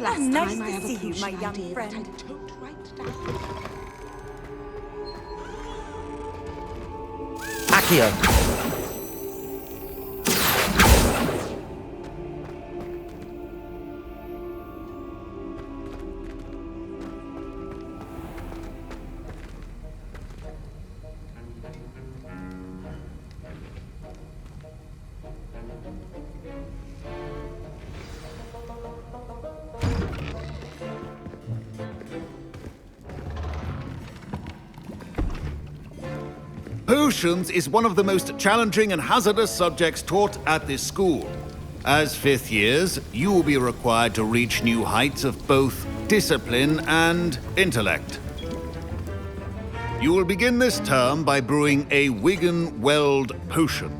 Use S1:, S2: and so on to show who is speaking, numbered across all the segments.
S1: last
S2: nice
S1: time I
S2: to
S1: have a
S2: see you,
S1: potion
S2: my young
S1: idea that
S2: friend.
S1: I tote right down.
S3: Accio.
S4: Potions is one of the most challenging and hazardous subjects taught at this school. As fifth years, you will be required to reach new heights of both discipline and intellect. You will begin this term by brewing a Wigan-Weld potion.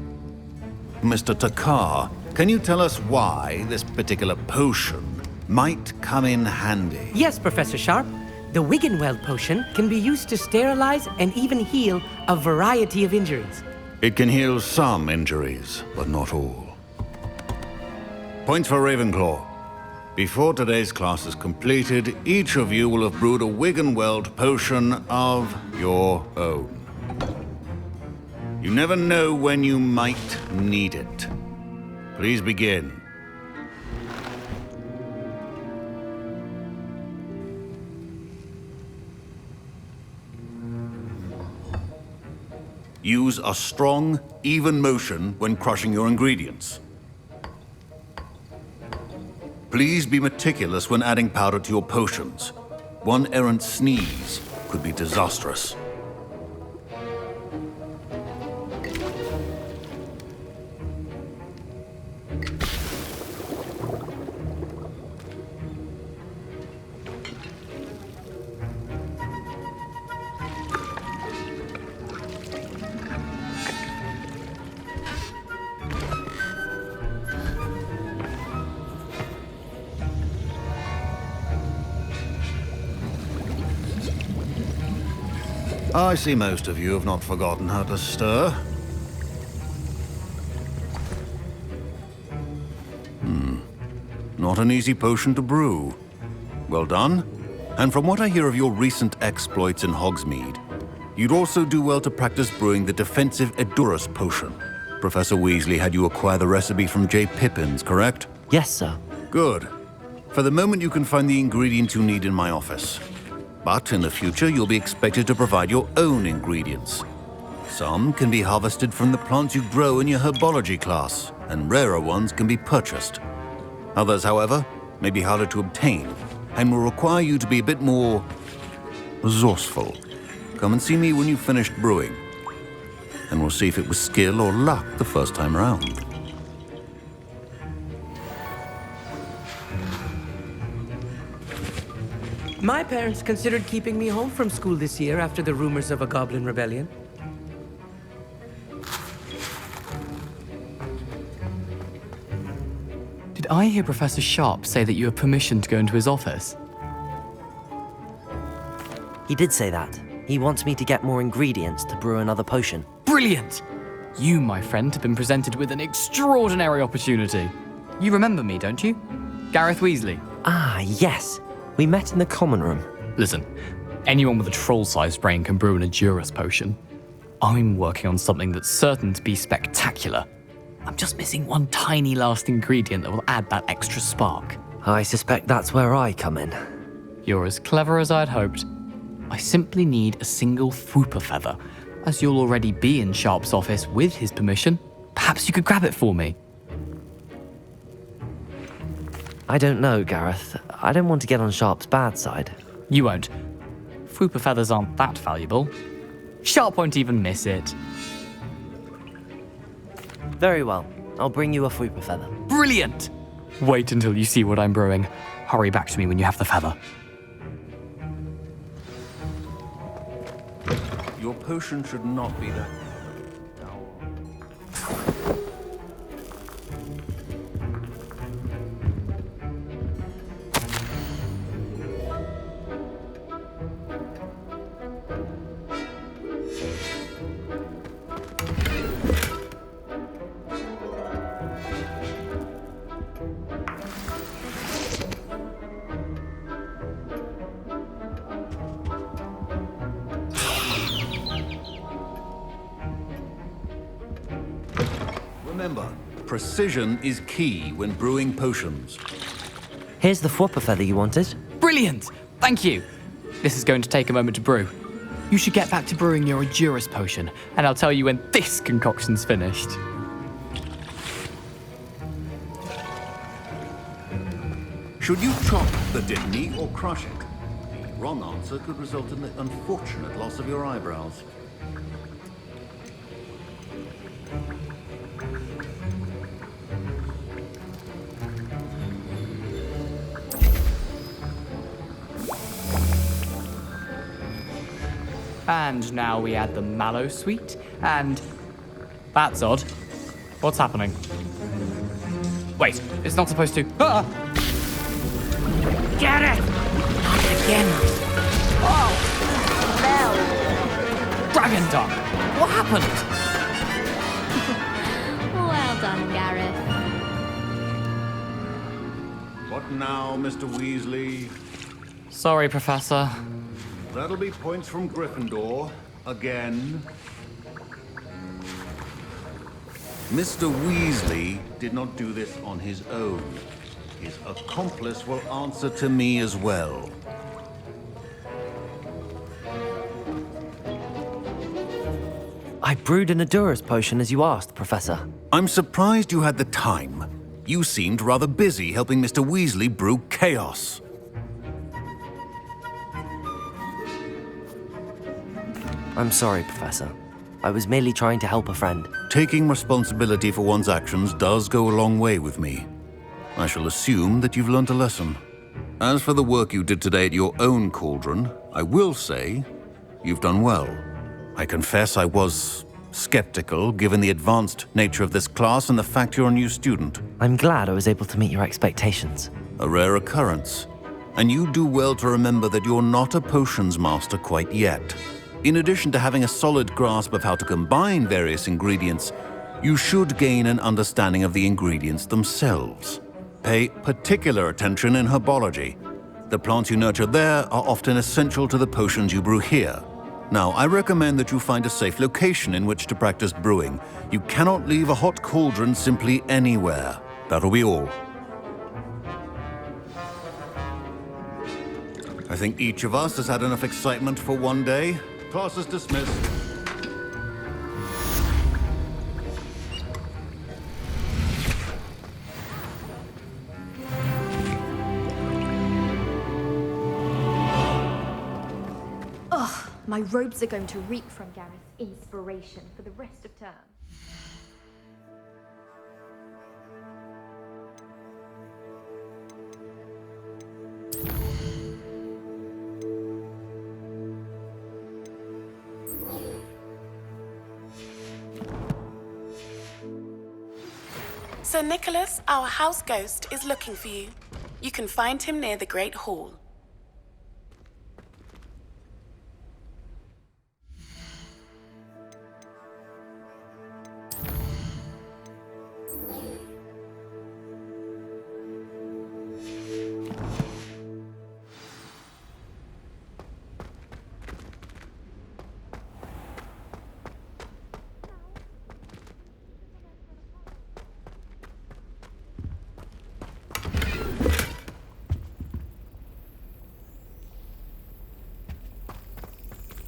S4: Mr. Takar, can you tell us why this particular potion might come in handy?
S5: Yes, Professor Sharp. The Wigan-Weld potion can be used to sterilize and even heal a variety of injuries.
S4: It can heal some injuries, but not all. Points for Ravenclaw. Before today's class is completed, each of you will have brewed a Wigan-Weld potion of your own. You never know when you might need it. Please begin. Use a strong, even motion when crushing your ingredients. Please be meticulous when adding powder to your potions. One errant sneeze could be disastrous. I see most of you have not forgotten how to stir. Not an easy potion to brew. Well done. And from what I hear of your recent exploits in Hogsmeade, you'd also do well to practice brewing the defensive Edurus potion. Professor Weasley had you acquire the recipe from J. Pippins, correct?
S3: Yes, sir.
S4: Good. For the moment, you can find the ingredients you need in my office. But in the future, you'll be expected to provide your own ingredients. Some can be harvested from the plants you grow in your herbology class, and rarer ones can be purchased. Others, however, may be harder to obtain, and will require you to be a bit more resourceful. Come and see me when you've finished brewing, and we'll see if it was skill or luck the first time around.
S5: My parents considered keeping me home from school this year after the rumors of a goblin rebellion.
S6: Did I hear Professor Sharp say that you have permission to go into his office?
S3: He did say that. He wants me to get more ingredients to brew another potion.
S6: Brilliant! You, my friend, have been presented with an extraordinary opportunity. You remember me, don't you? Gareth Weasley.
S3: Ah, yes. We met in the common room.
S6: Listen, anyone with a troll-sized brain can brew an Edurus potion. I'm working on something that's certain to be spectacular. I'm just missing one tiny last ingredient that will add that extra spark.
S3: I suspect that's where I come in.
S6: You're as clever as I'd hoped. I simply need a single Fwooper feather. As you'll already be in Sharp's office with his permission, perhaps you could grab it for me.
S3: I don't know, Gareth. I don't want to get on Sharp's bad side.
S6: You won't. Fwooper feathers aren't that valuable. Sharp won't even miss it.
S3: Very well. I'll bring you a Fwooper feather.
S6: Brilliant! Wait until you see what I'm brewing. Hurry back to me when you have the feather.
S4: Your potion should not be that. Remember, precision is key when brewing potions.
S3: Here's the Fwopper feather you wanted.
S6: Brilliant! Thank you. This is going to take a moment to brew. You should get back to brewing your Edurus potion, and I'll tell you when this concoction's finished.
S4: Should you chop the Delaney or crush it? The wrong answer could result in the unfortunate loss of your eyebrows.
S6: And now we add the mallow sweet, and... That's odd. What's happening? Wait, it's not supposed to... Ah!
S5: Get it! Not again.
S6: Dragon Dung! What happened?
S1: Well done, Gareth.
S4: What now, Mr. Weasley?
S6: Sorry, Professor.
S4: That'll be points from Gryffindor. Again. Mr. Weasley did not do this on his own. His accomplice will answer to me as well.
S3: I brewed an Edurus potion as you asked, Professor.
S4: I'm surprised you had the time. You seemed rather busy helping Mr. Weasley brew chaos.
S3: I'm sorry, Professor. I was merely trying to help a friend.
S4: Taking responsibility for one's actions does go a long way with me. I shall assume that you've learnt a lesson. As for the work you did today at your own cauldron, I will say you've done well. I confess I was skeptical, given the advanced nature of this class and the fact you're a new student.
S3: I'm glad I was able to meet your expectations.
S4: A rare occurrence. And you do well to remember that you're not a potions master quite yet. In addition to having a solid grasp of how to combine various ingredients, you should gain an understanding of the ingredients themselves. Pay particular attention in herbology. The plants you nurture there are often essential to the potions you brew here. Now, I recommend that you find a safe location in which to practice brewing. You cannot leave a hot cauldron simply anywhere. That'll be all. I think each of us has had enough excitement for one day. Class is dismissed.
S1: My robes are going to reek from Gareth's inspiration for the rest of term.
S2: Sir Nicholas, our house ghost, is looking for you. You can find him near the Great Hall.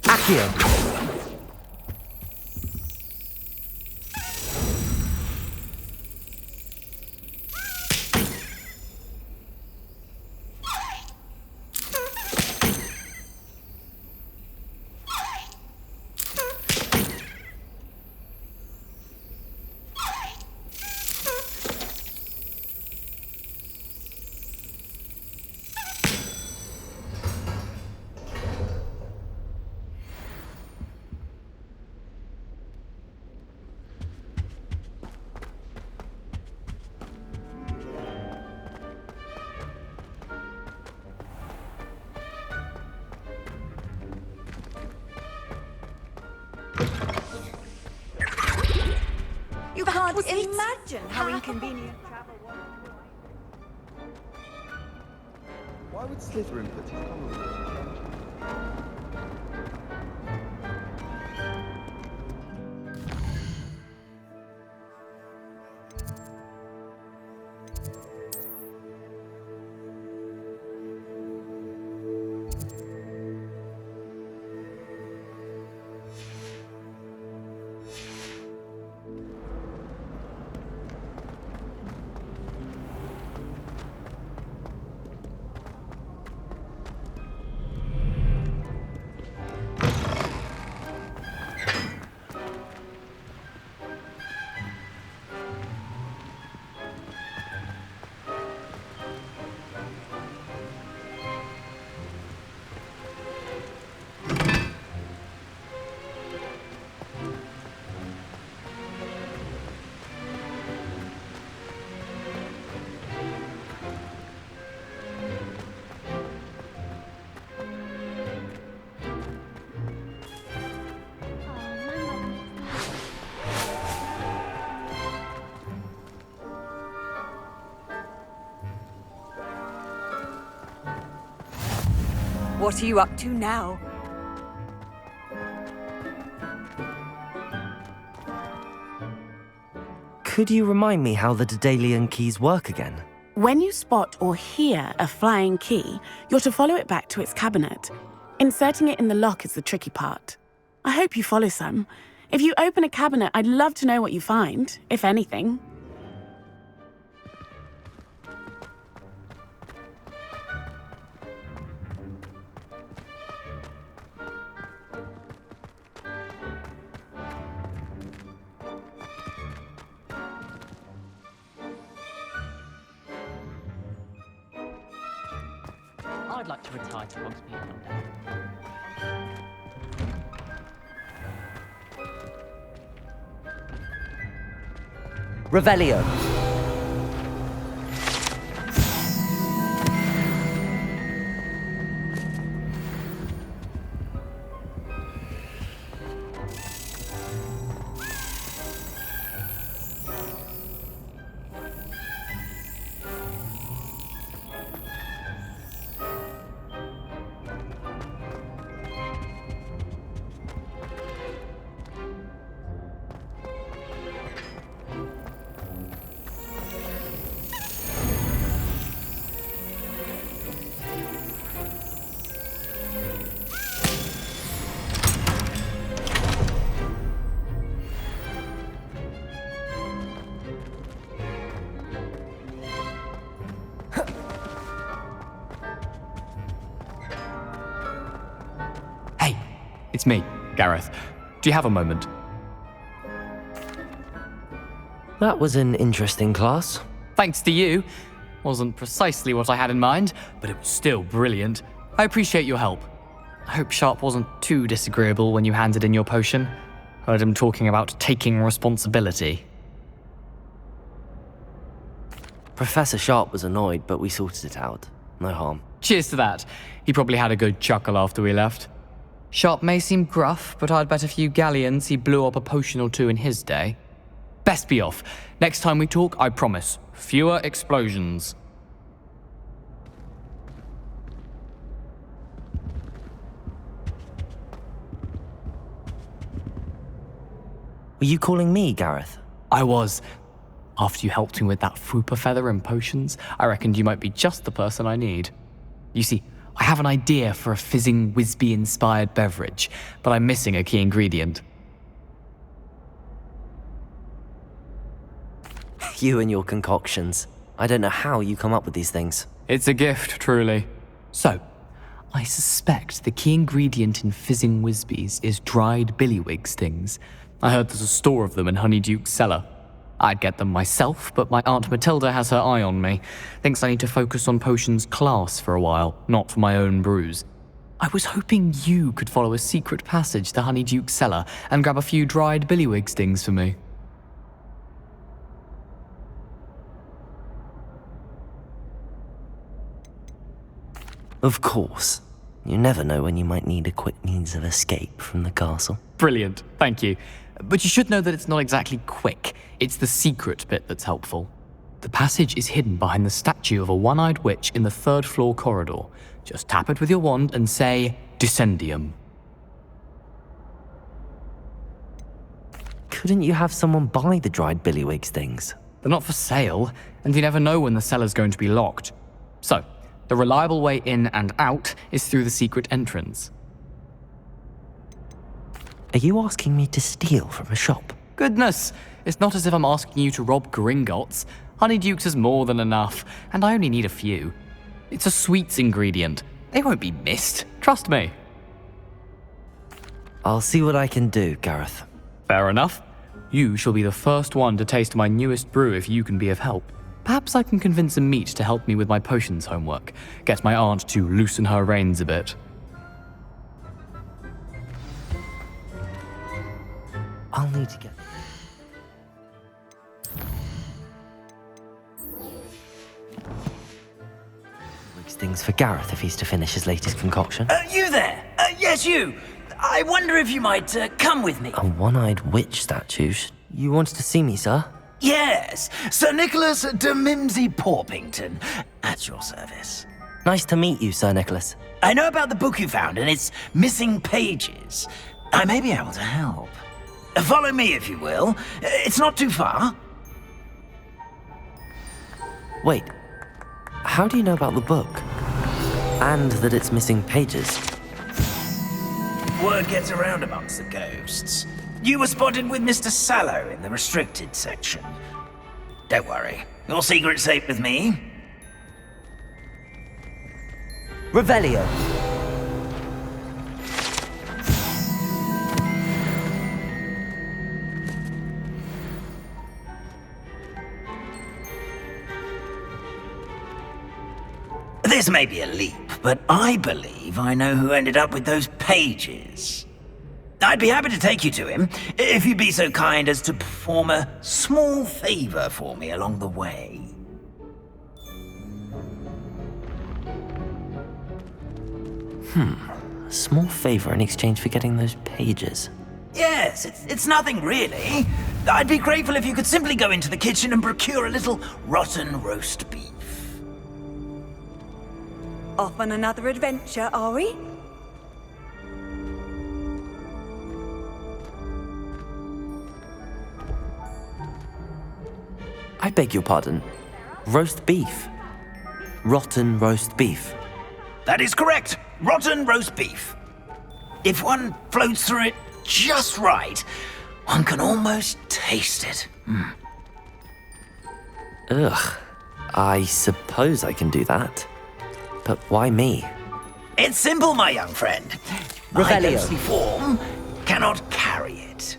S3: Accio!
S7: You can't imagine how inconvenient travel was.
S8: Why would Slytherin put his common?
S7: What are you up to now?
S3: Could you remind me how the Dedalian keys work again?
S2: When you spot or hear a flying key, you're to follow it back to its cabinet. Inserting it in the lock is the tricky part. I hope you follow some. If you open a cabinet, I'd love to know what you find, if anything.
S6: I'd like to retire to Hogsmeade one day.
S3: Revelio.
S6: It's me, Gareth. Do you have a moment?
S3: That was an interesting class.
S6: Thanks to you. Wasn't precisely what I had in mind, but it was still brilliant. I appreciate your help. I hope Sharp wasn't too disagreeable when you handed in your potion. Heard him talking about taking responsibility.
S3: Professor Sharp was annoyed, but we sorted it out. No harm.
S6: Cheers to that. He probably had a good chuckle after we left. Sharp may seem gruff, but I'd bet a few galleons he blew up a potion or two in his day. Best be off. Next time we talk, I promise, fewer explosions.
S3: Were you calling me, Gareth?
S6: I was. After you helped me with that Fupa feather and potions, I reckoned you might be just the person I need. You see, I have an idea for a fizzing Wisby-inspired beverage, but I'm missing a key ingredient.
S3: You and your concoctions. I don't know how you come up with these things.
S6: It's a gift, truly. So, I suspect the key ingredient in fizzing Wisbies is dried billywig stings. I heard there's a store of them in Honeyduke's cellar. I'd get them myself, but my Aunt Matilda has her eye on me. Thinks I need to focus on potions class for a while, not for my own brews. I was hoping you could follow a secret passage to Honeyduke's cellar and grab a few dried billywig stings for me.
S3: Of course. You never know when you might need a quick means of escape from the castle.
S6: Brilliant, thank you. But you should know that it's not exactly quick. It's the secret bit that's helpful. The passage is hidden behind the statue of a one-eyed witch in the third-floor corridor. Just tap it with your wand and say, Descendium.
S3: Couldn't you have someone buy the dried billywig stings?
S6: They're not for sale, and you never know when the cellar's going to be locked. So, the reliable way in and out is through the secret entrance.
S3: Are you asking me to steal from a shop?
S6: Goodness, it's not as if I'm asking you to rob Gringotts. Honeyduke's is more than enough, and I only need a few. It's a sweets ingredient. They won't be missed, trust me.
S3: I'll see what I can do, Gareth.
S6: Fair enough. You shall be the first one to taste my newest brew if you can be of help. Perhaps I can convince a meat to help me with my potions homework. Get my aunt to loosen her reins a bit.
S3: I'll need to get... Things for Gareth if he's to finish his latest concoction.
S9: You there? Yes, you. I wonder if you might come with me.
S3: A one-eyed witch statue? You wanted to see me, sir?
S9: Yes, Sir Nicholas de Mimsy Porpington, at your service.
S3: Nice to meet you, Sir Nicholas.
S9: I know about the book you found and its missing pages. I may be able to help. Follow me, if you will. It's not too far.
S3: Wait, how do you know about the book? And that it's missing pages?
S9: Word gets around amongst the ghosts. You were spotted with Mr. Sallow in the restricted section. Don't worry, your secret's safe with me.
S3: Revelio.
S9: This may be a leap, but I believe I know who ended up with those pages. I'd be happy to take you to him, if you'd be so kind as to perform a small favor for me along the way.
S3: A small favor in exchange for getting those pages.
S9: Yes, it's nothing really. I'd be grateful if you could simply go into the kitchen and procure a little rotten roast beef.
S7: Off on another adventure, are we?
S3: I beg your pardon. Roast beef. Rotten roast beef.
S9: That is correct. Rotten roast beef. If one floats through it just right, one can almost taste it.
S3: Ugh. I suppose I can do that. But why me?
S9: It's simple, my young friend. My
S3: Revelio.
S9: ghostly form cannot carry it.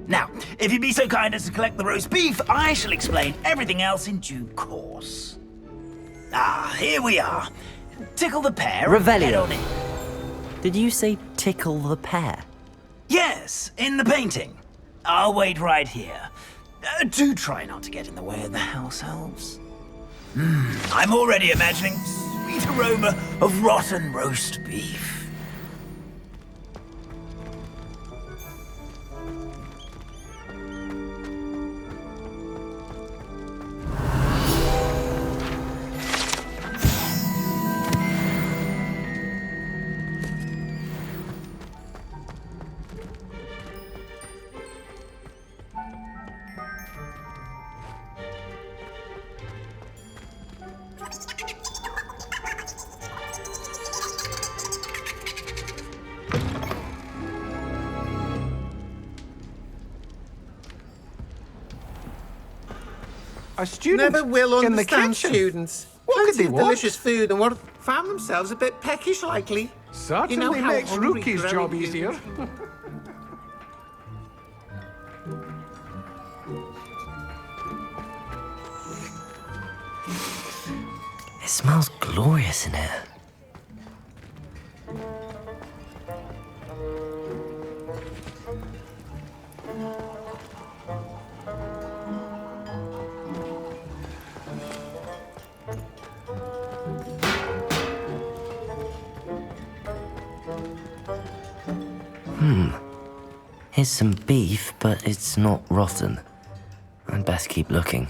S9: Now, if you'd be so kind as to collect the roast beef, I shall explain everything else in due course. Ah, here we are. Tickle the pear. and
S3: Revelio.
S9: head on in.
S3: Did you say tickle the pear?
S9: Yes, in the painting. I'll wait right here. Do try not to get in the way of the house elves. I'm already imagining sweet aroma of rotten roast beef.
S10: A student
S11: Never will
S10: in the
S11: understand
S10: kitchen.
S11: students.
S10: What could
S11: Plenty
S10: they
S11: of
S10: want?
S11: delicious food and what found themselves a bit peckish likely.
S10: Certainly
S11: You know how
S10: makes
S11: hungry
S10: Rookie's
S11: growing
S10: job
S11: humans-
S10: easier.
S3: It smells glorious in here. Here's some beef, but it's not rotten. I'd best keep looking.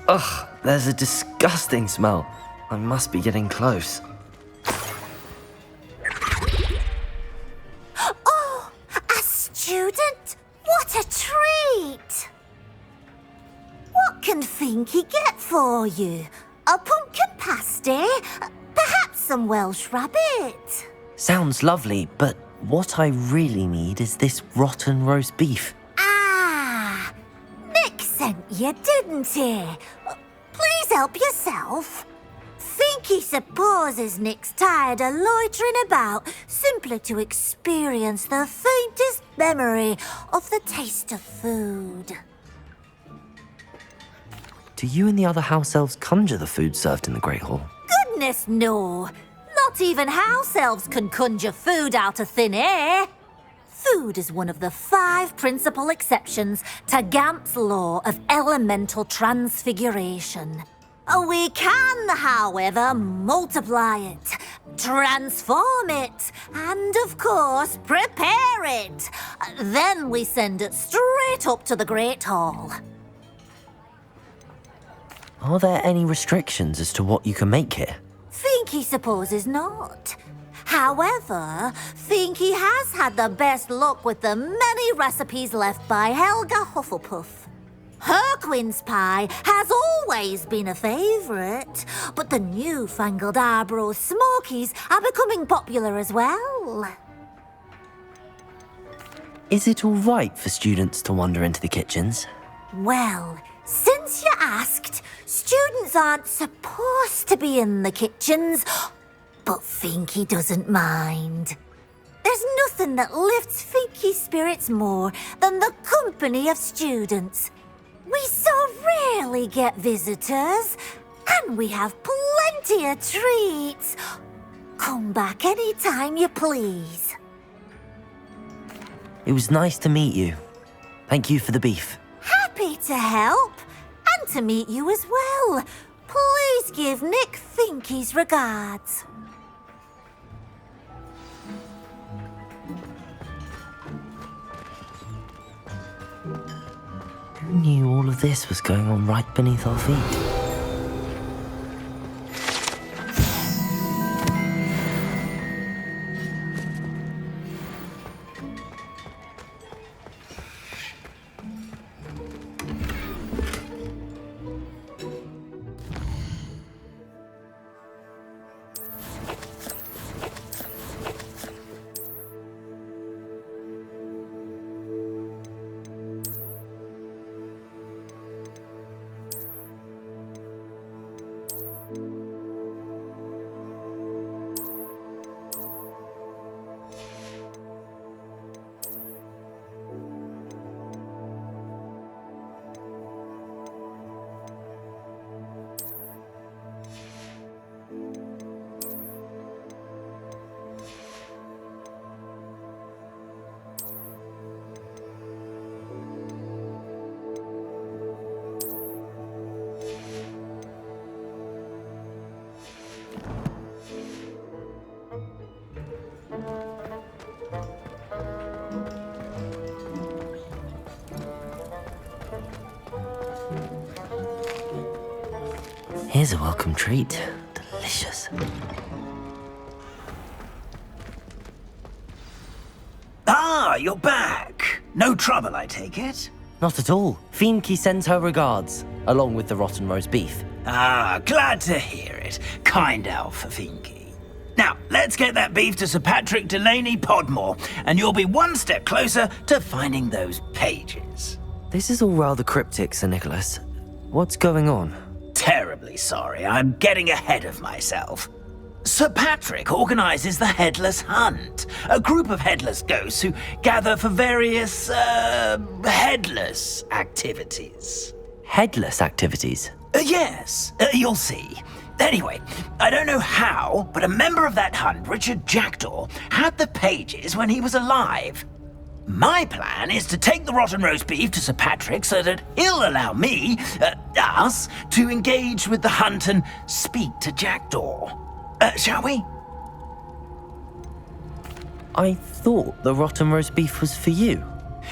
S3: Ugh, there's a disgusting smell. I must be getting close.
S12: Oh, a student? What a treat! What can Finky get for you? A pumpkin pasty? Perhaps some Welsh rabbit?
S3: Sounds lovely, but what I really need is this rotten roast beef.
S12: Ah, Nick sent you, didn't he? Please help yourself. Finky supposes Nick's tired of loitering about simply to experience the faintest memory of the taste of food.
S3: Do you and the other house elves conjure the food served in the Great Hall?
S12: Goodness, no. Not even house elves can conjure food out of thin air. Food is one of the 5 principal exceptions to Gamp's law of elemental transfiguration. We can, however, multiply it, transform it, and, of course, prepare it. Then we send it straight up to the Great Hall.
S3: Are there any restrictions as to what you can make here?
S12: Finky supposes not. However, Finky has had the best luck with the many recipes left by Helga Hufflepuff. Her quince pie has always been a favourite, but the newfangled Arbroath Smokies are becoming popular as well.
S3: Is it all right for students to wander into the kitchens?
S12: Well, since you asked, students aren't supposed to be in the kitchens, but Finky doesn't mind. There's nothing that lifts Finky's spirits more than the company of students. We so rarely get visitors, and we have plenty of treats. Come back any time you please.
S3: It was nice to meet you. Thank you for the beef.
S12: Happy to help, and to meet you as well. Please give Nick Finky's regards.
S3: Who knew all of this was going on right beneath our feet? Here's a welcome treat. Delicious.
S9: Ah, you're back. No trouble, I take it?
S3: Not at all. Finky sends her regards, along with the rotten roast beef.
S9: Ah, glad to hear it. Kind elf for Finky. Now, let's get that beef to Sir Patrick Delaney-Podmore, and you'll be one step closer to finding those pages.
S3: This is all rather cryptic, Sir Nicholas. What's going on?
S9: Terribly sorry, I'm getting ahead of myself. Sir Patrick organises the Headless Hunt, a group of headless ghosts who gather for various, headless activities.
S3: Headless activities?
S9: Yes, you'll see. Anyway, I don't know how, but a member of that hunt, Richard Jackdaw, had the pages when he was alive. My plan is to take the rotten roast beef to Sir Patrick so that he'll allow me, us, to engage with the hunt and speak to Jackdaw. Shall we?
S3: I thought the rotten roast beef was for you.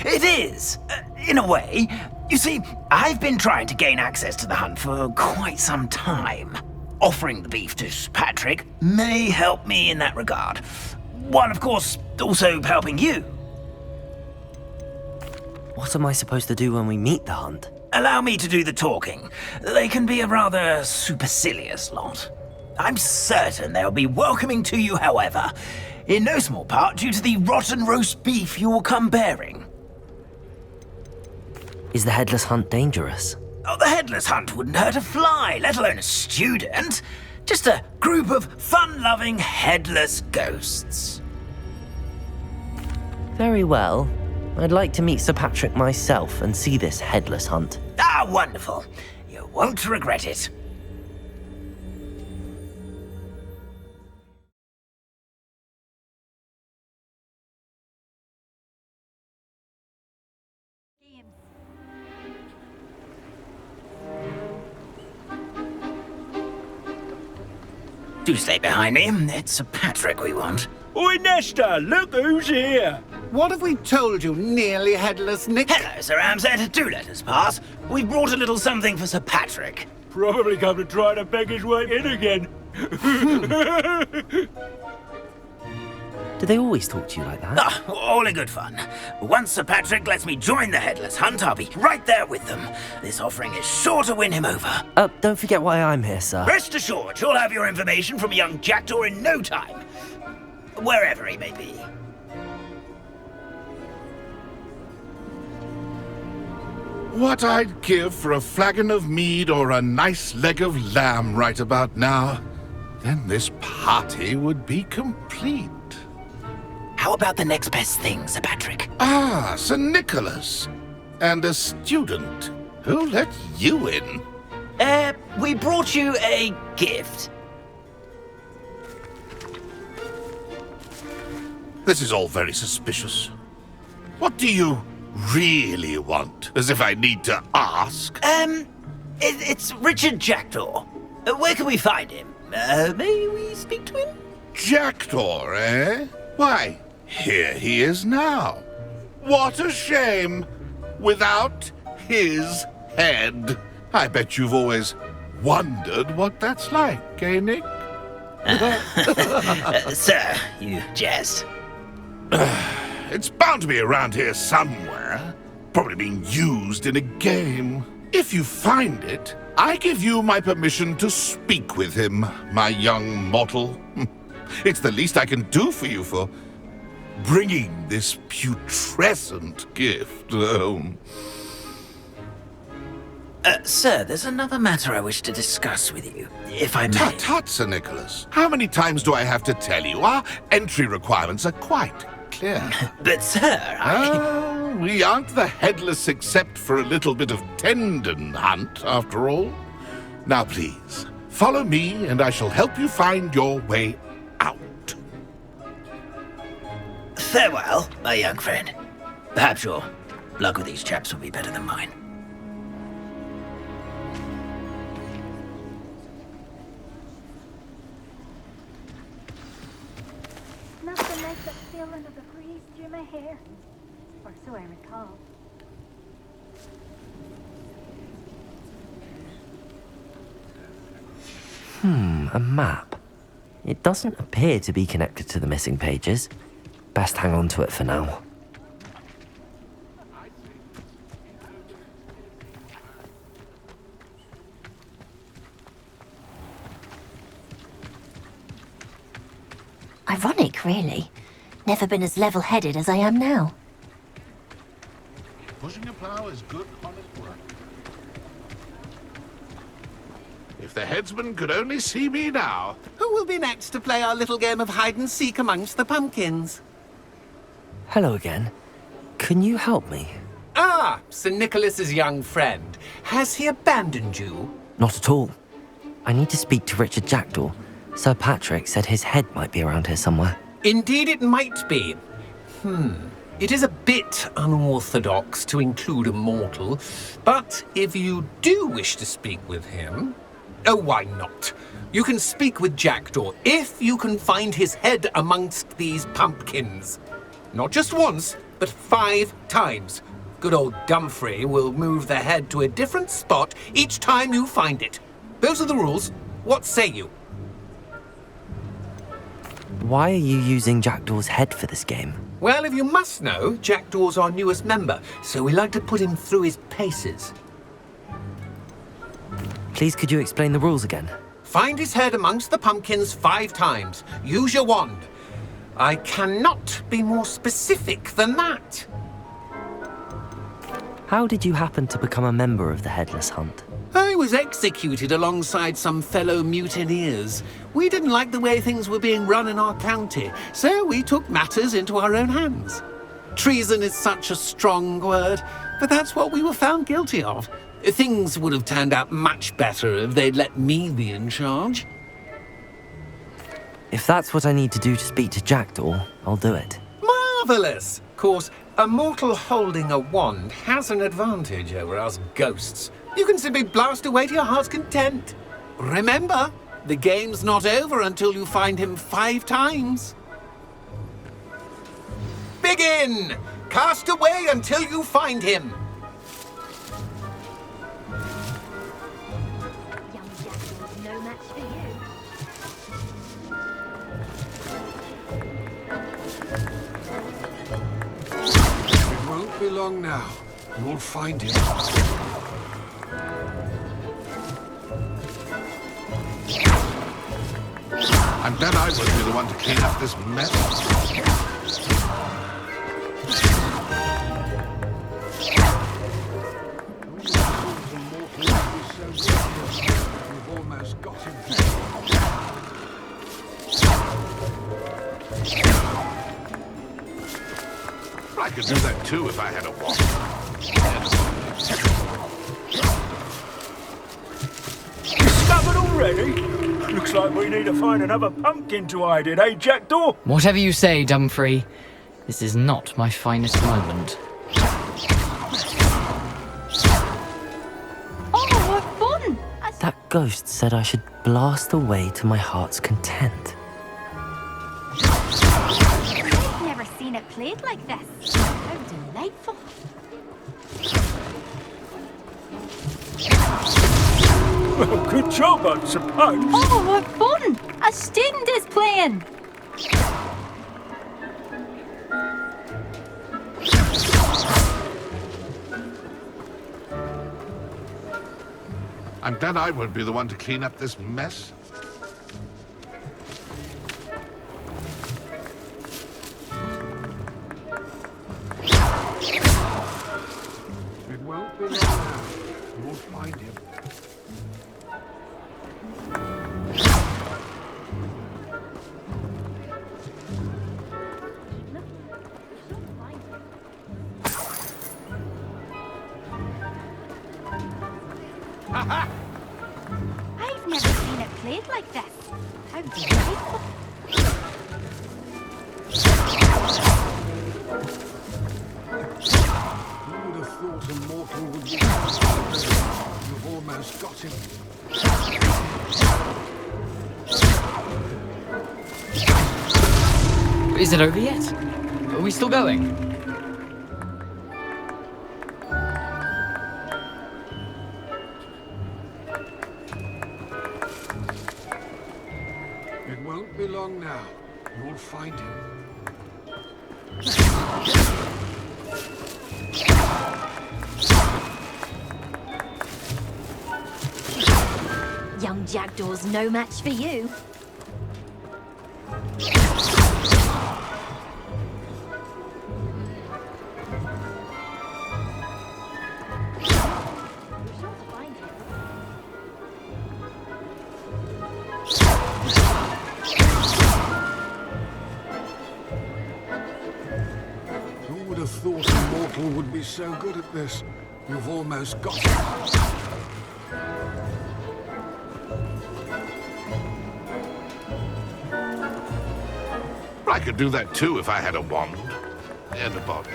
S9: It is, in a way. You see, I've been trying to gain access to the hunt for quite some time. Offering the beef to Sir Patrick may help me in that regard. While, of course, also helping you.
S3: What am I supposed to do when we meet the hunt?
S9: Allow me to do the talking. They can be a rather supercilious lot. I'm certain they'll be welcoming to you, however, in no small part due to the rotten roast beef you will come bearing.
S3: Is the headless hunt dangerous?
S9: Oh, the headless hunt wouldn't hurt a fly, let alone a student. Just a group of fun-loving headless ghosts.
S3: Very well. I'd like to meet Sir Patrick myself and see this headless hunt.
S9: Ah, wonderful. You won't regret it. Do stay behind me. It's Sir Patrick we want.
S11: Oi, Nesta, look who's here. What have we told you, nearly headless Nick?
S9: Hello, Sir Ramsed. Do let us pass. We've brought a little something for Sir Patrick.
S11: Probably come to try to beg his way in again.
S3: Do they always talk to you like that?
S9: Ah, all in good fun. Once Sir Patrick lets me join the headless hunt, I'll be right there with them. This offering is sure to win him over.
S3: Don't forget why I'm here, sir.
S9: Rest assured, you'll have your information from a young jackdaw in no time. Wherever he may be.
S10: What I'd give for a flagon of mead or a nice leg of lamb right about now. Then this party would be complete.
S9: How about the next best thing, Sir Patrick?
S10: Ah, Sir Nicholas. And a student. Who let you in?
S9: We brought you a gift.
S10: This is all very suspicious. What do you really want? As if I need to ask.
S9: It's Richard Jackdaw. Where can we find him? May we speak to him?
S10: Jackdaw, eh? Why, here he is now. What a shame. Without his head. I bet you've always wondered what that's like, eh, Nick?
S9: Sir, you jest.
S10: It's bound to be around here somewhere. Probably being used in a game. If you find it, I give you my permission to speak with him, my young mortal. It's the least I can do for you for bringing this putrescent gift home.
S9: Sir, there's another matter I wish to discuss with you, if I may.
S10: Tut, tut, Sir Nicholas. How many times do I have to tell you? Our entry requirements are quite clear.
S9: But, sir,
S10: we aren't the headless except for a little bit of tendon hunt, after all. Now, please, follow me, and I shall help you find your way out.
S9: Farewell, my young friend. Perhaps your luck with these chaps will be better than mine.
S1: Nothing like the feeling of the breeze through my hair. Or so I recall.
S3: A map. It doesn't appear to be connected to the missing pages. Best hang on to it for now.
S12: Ironic, really. Never been as level-headed as I am now.
S10: Pushing a plow is good, honest work. If the headsman could only see me now.
S11: Who will be next to play our little game of hide-and-seek amongst the pumpkins?
S3: Hello again. Can you help me?
S11: Ah, Sir Nicholas's young friend. Has he abandoned you?
S3: Not at all. I need to speak to Richard Jackdaw. Sir Patrick said his head might be around here somewhere.
S11: Indeed it might be. It is a bit unorthodox to include a mortal, but if you do wish to speak with him... Oh, why not? You can speak with Jackdaw if you can find his head amongst these pumpkins. Not just once, but 5 times. Good old Dumfrey will move the head to a different spot each time you find it. Those are the rules. What say you?
S3: Why are you using Jackdaw's head for this game?
S11: Well, if you must know, Jackdaw's our newest member, so we like to put him through his paces.
S3: Please, could you explain the rules again?
S11: Find his head amongst the pumpkins 5 times. Use your wand. I cannot be more specific than that.
S3: How did you happen to become a member of the Headless Hunt?
S11: I was executed alongside some fellow mutineers. We didn't like the way things were being run in our county, so we took matters into our own hands. Treason is such a strong word, but that's what we were found guilty of. Things would have turned out much better if they'd let me be in charge.
S3: If that's what I need to do to speak to Jackdaw, I'll do it.
S11: Marvelous! Of course, a mortal holding a wand has an advantage over us ghosts. You can simply blast away to your heart's content. Remember, the game's not over until you find him 5 times. Begin! Cast away until you find him.
S1: Young Jackdaw, no match for you.
S13: It won't be long now. You'll find him.
S10: And then I would be the one to clean up this mess.
S13: You've almost got him.
S10: I could do that too if I had a wand.
S14: Discovered already? Looks like we need to find another pumpkin to hide in, eh, Jackdaw?
S6: Whatever you say, Dumfrey. This is not my finest moment.
S1: Oh, what fun!
S3: That ghost said I should blast away to my heart's content.
S1: I've never seen it played like this. How delightful.
S14: Well, good job, I suppose.
S1: Oh, what fun! A student is playing.
S10: And then I would be the one to clean up this mess.
S13: It won't be long now. You'll find him.
S1: I've never seen it played like this. How delightful.
S13: Who would have thought a mortal would be... You've almost got him.
S6: Is it over yet? Are we still going?
S13: It won't be long now. You'll find him.
S1: Young Jackdaw's no match for you.
S13: Who would have thought a mortal would be so good at this? You've almost got him.
S10: I could do that too if I had a wand and a body.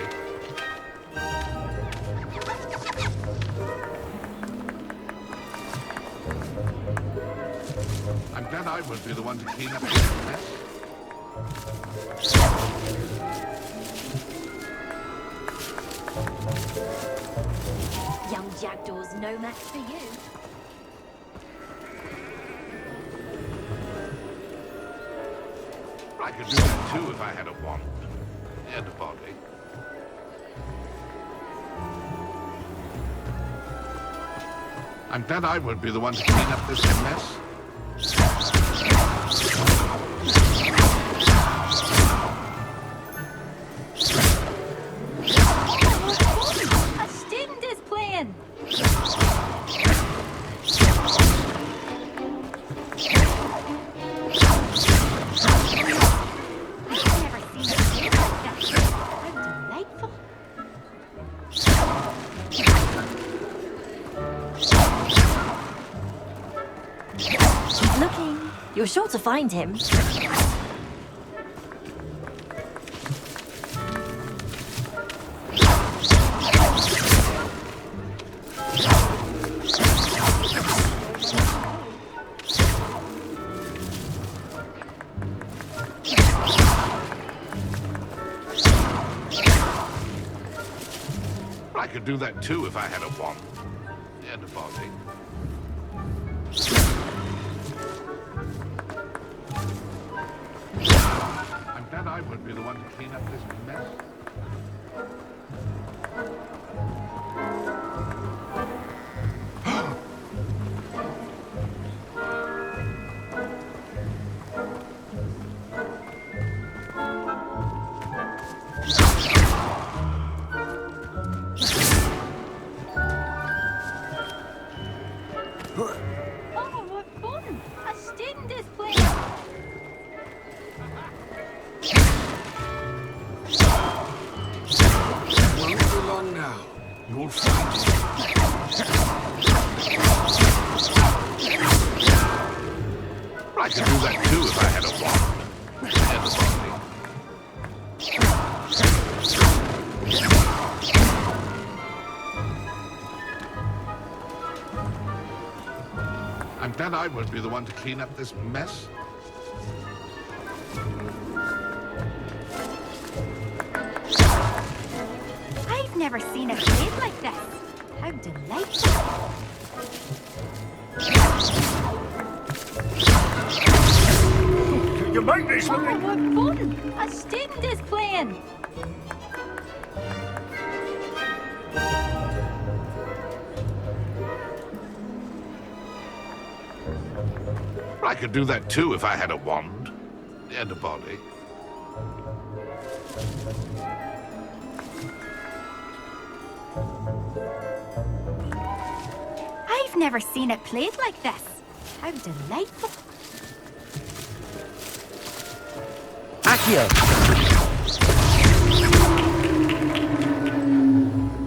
S10: And then I would be the one to clean up this mess.
S1: Young Jackdaw's no match for you.
S10: I could do that too if I had a wand and a body. And then I would be the one to clean up this mess.
S1: A student is
S15: You're sure to find him.
S10: I could do that too if I had a wand and a body. I'm glad I won't be the one to clean up this mess.
S13: You'll find it.
S10: I could do that too if I had a wand and a body. I'm glad I won't be the one to clean up this mess.
S1: I've never seen a blade like this. How delightful.
S14: You make this look
S1: what fun! A student is playing.
S10: I could do that too if I had a wand and a body.
S1: I've never seen it played like this. How delightful.
S3: Accio!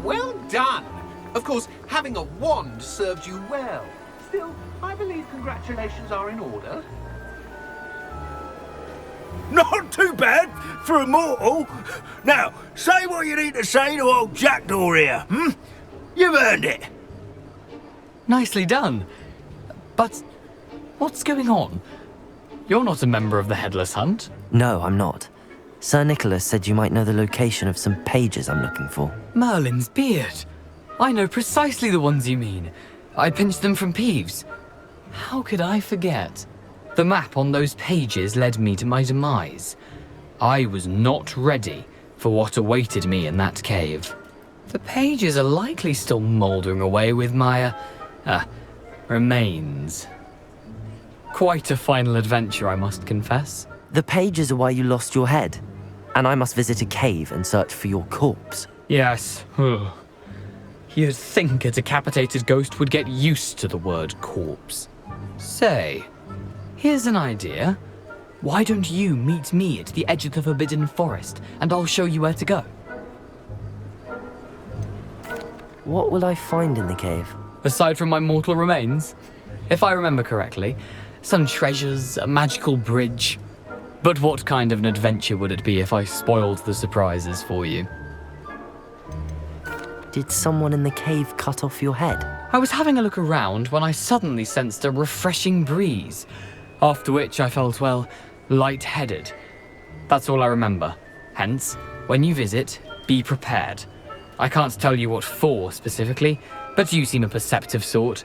S11: Well done! Of course, having a wand served you well. Still, I believe congratulations are in order.
S14: Not too bad for a mortal. Now, say what you need to say to old Jackdaw here, hmm? You've earned it.
S6: Nicely done. But what's going on? You're not a member of the Headless Hunt.
S3: No, I'm not. Sir Nicholas said you might know the location of some pages I'm looking for.
S6: Merlin's beard. I know precisely the ones you mean. I pinched them from Peeves. How could I forget? The map on those pages led me to my demise. I was not ready for what awaited me in that cave. The pages are likely still mouldering away with my, remains. Quite a final adventure, I must confess.
S3: The pages are why you lost your head, and I must visit a cave and search for your corpse.
S6: Yes. You'd think a decapitated ghost would get used to the word corpse. Say, here's an idea. Why don't you meet me at the edge of the Forbidden Forest, and I'll show you where to go?
S3: What will I find in the cave?
S6: Aside from my mortal remains? If I remember correctly, some treasures, a magical bridge. But what kind of an adventure would it be if I spoiled the surprises for you?
S3: Did someone in the cave cut off your head?
S6: I was having a look around when I suddenly sensed a refreshing breeze, after which I felt, well, lightheaded. That's all I remember. Hence, when you visit, be prepared. I can't tell you what for specifically, but you seem a perceptive sort.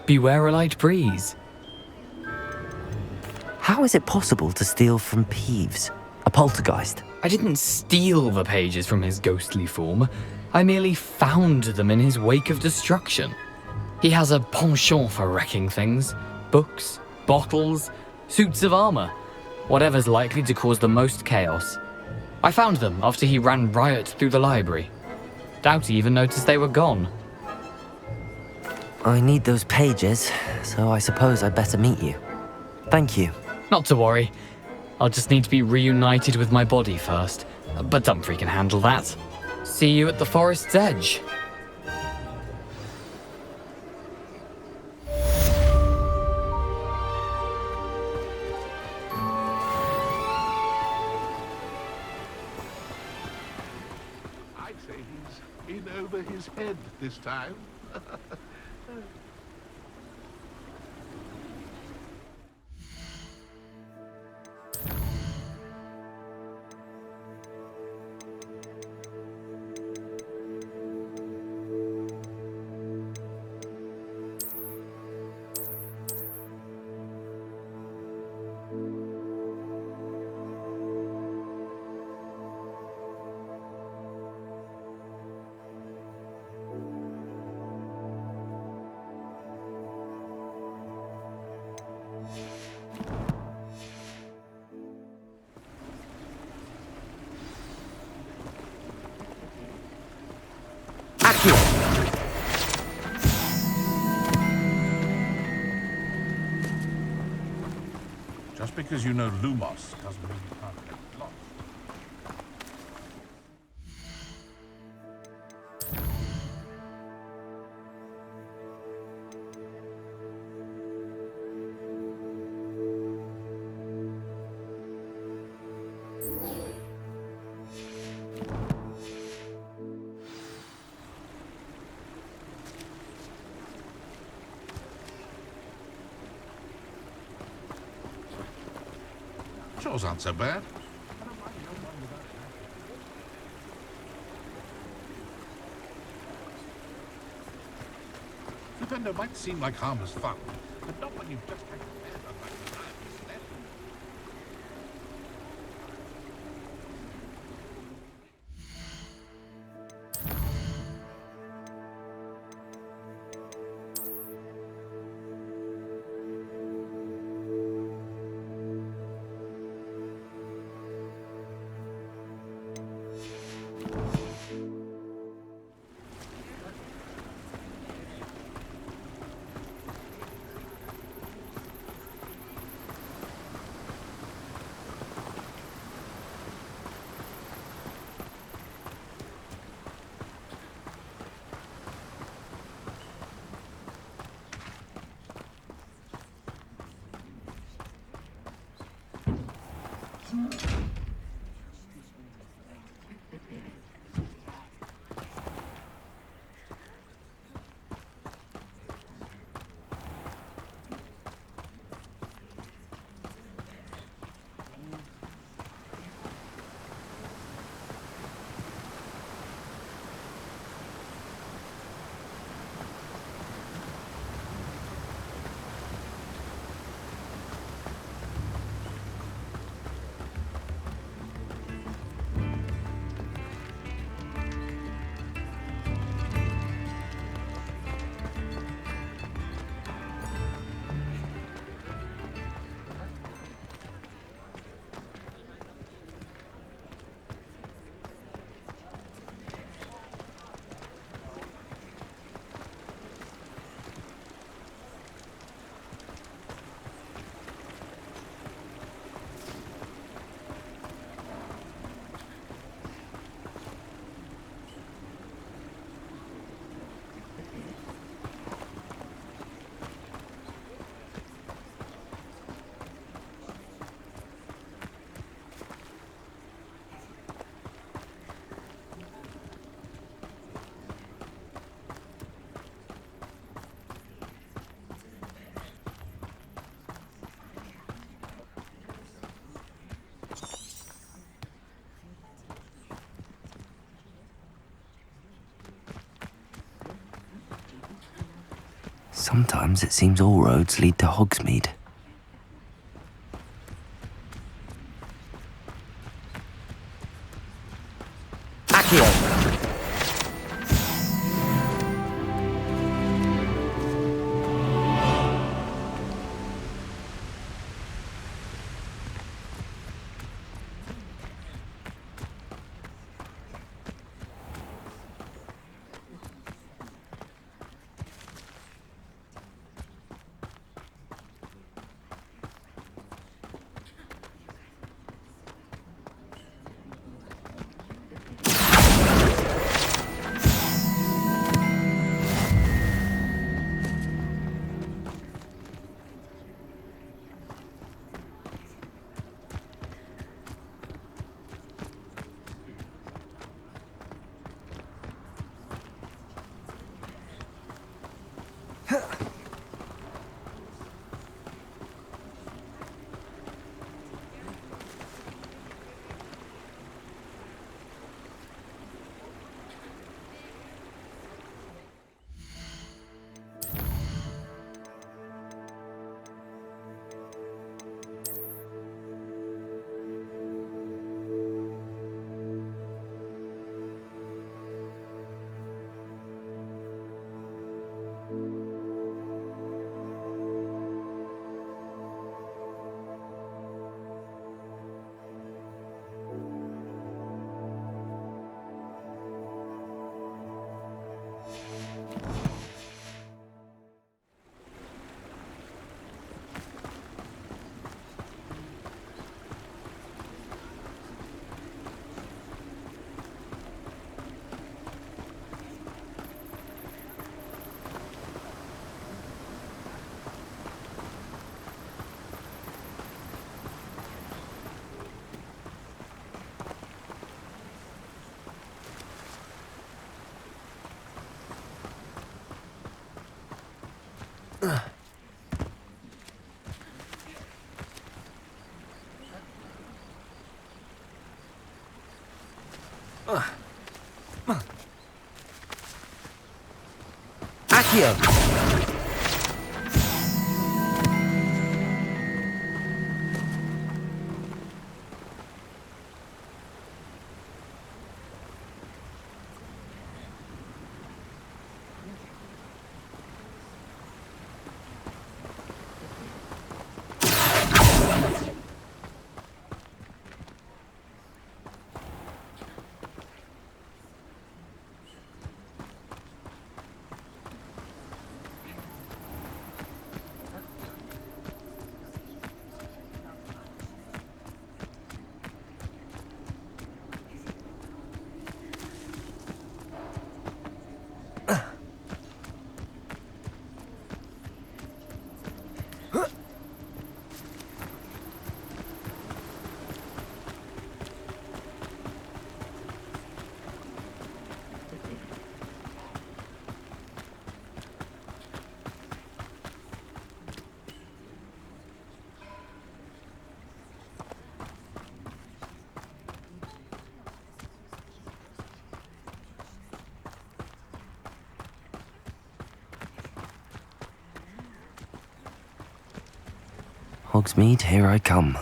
S6: Beware a light breeze.
S3: How is it possible to steal from Peeves, a poltergeist?
S6: I didn't steal the pages from his ghostly form. I merely found them in his wake of destruction. He has a penchant for wrecking things. Books, bottles, suits of armor. Whatever's likely to cause the most chaos. I found them after he ran riot through the library. Doubt he even noticed they were gone.
S3: I need those pages, so I suppose I'd better meet you. Thank you.
S6: Not to worry. I'll just need to be reunited with my body first. But Dumfries can handle that. See you at the forest's edge.
S10: say he's in over his head this time. Just because you know Lumos doesn't mean you can't get lost. Chores aren't so bad. Defender might seem like harmless fun, but not when you've just had your hair done like a knife.
S3: Sometimes it seems all roads lead to Hogsmeade. Accio! Hogsmeade, here I come.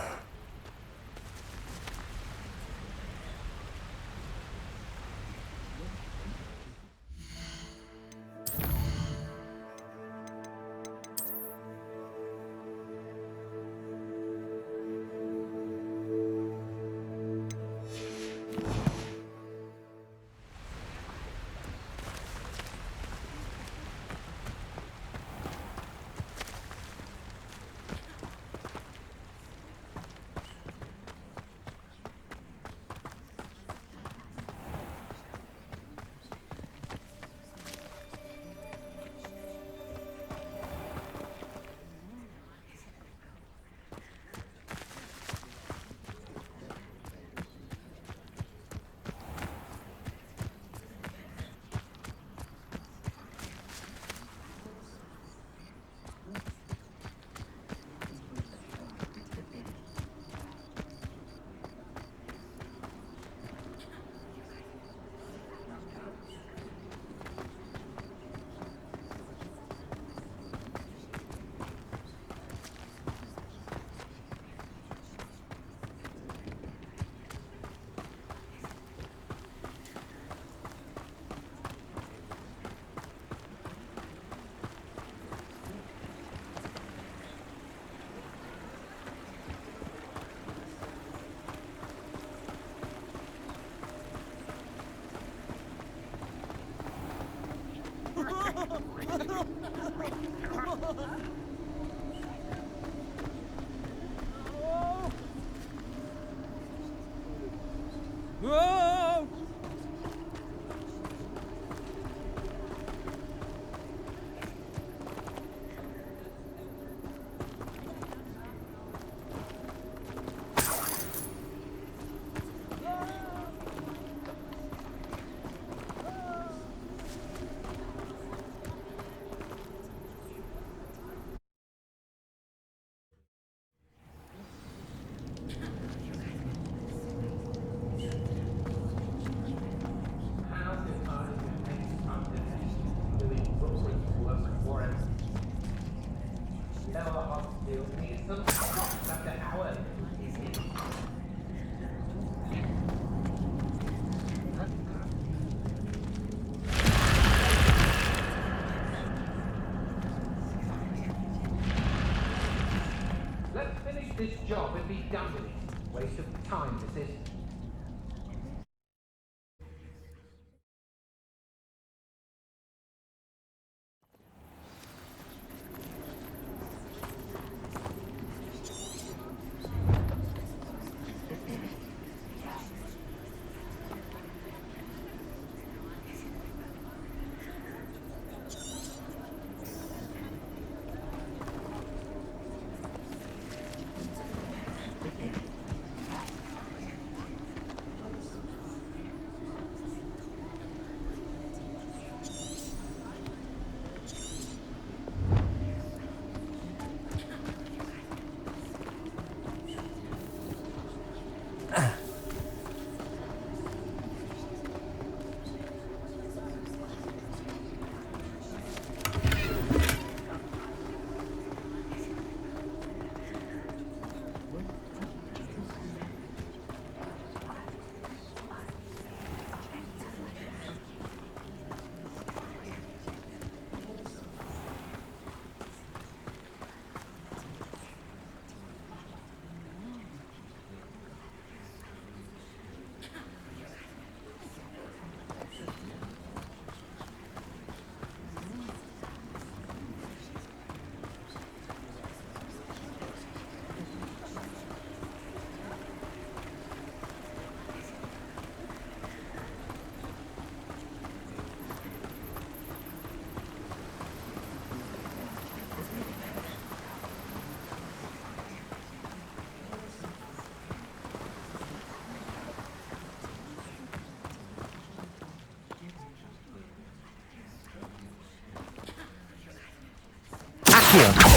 S15: Whoa!
S11: Let's finish this job and be done with it. Waste of time, this is.
S3: here.